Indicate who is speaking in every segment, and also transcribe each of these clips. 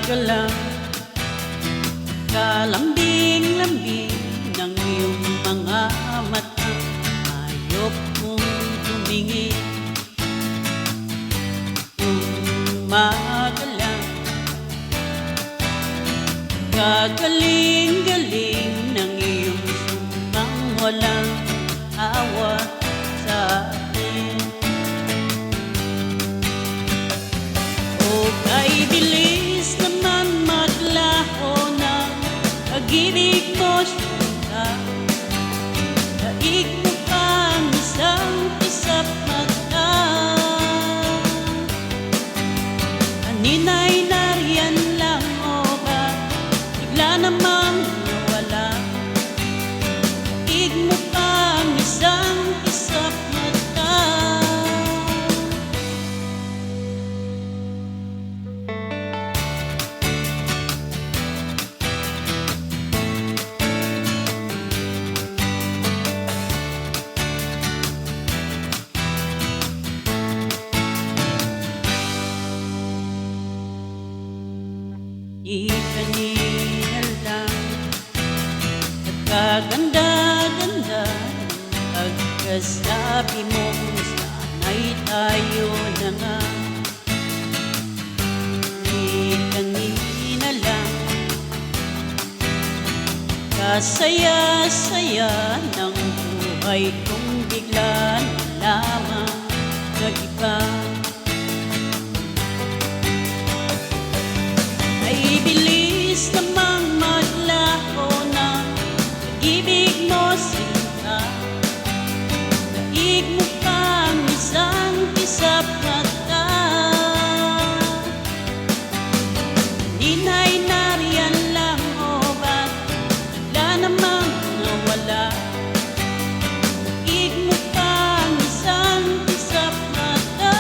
Speaker 1: gumagalang, kalambing-lambing ng iyong mga mata. Ayop kong tumingin, gumagalang, kagaling-galing ng iyong sumbang walang awa sa akin. O kay bilis naman maglaho ng pag-ibig mo sinta. Daig mo pang isang isap mata. Kanina'y nariyan lang o ba bigla namang nawala? Daig mo pang isang isap mata. Di kanina lang nagkaganda-ganda ang pagkasabi mo, sana'y tayo na nga. Di kanina lang kasaya-saya ng buhay kong bigla na lamang nag-iba. Ay bilis namang maglaho ng pag-ibig mo sinta. Daig mo pang isang isap mata. Kanina'y nariyan lang o ba't bigla namang nawala? Daig mo pang isang isap mata.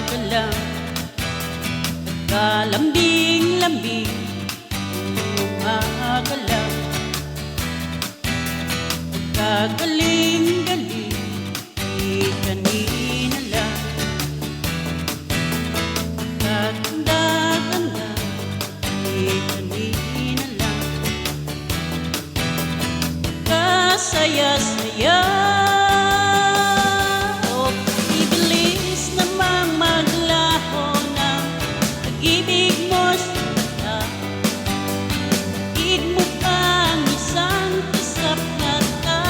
Speaker 1: Magalang, kalambing-lambing, gumagalang, kagaling-galing, di kanina lang, kaganda-ganda, di kanina lang, kasaya-saya. Pag-ibig mo sinta, daig mo pang isang isap mata.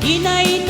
Speaker 1: Hinay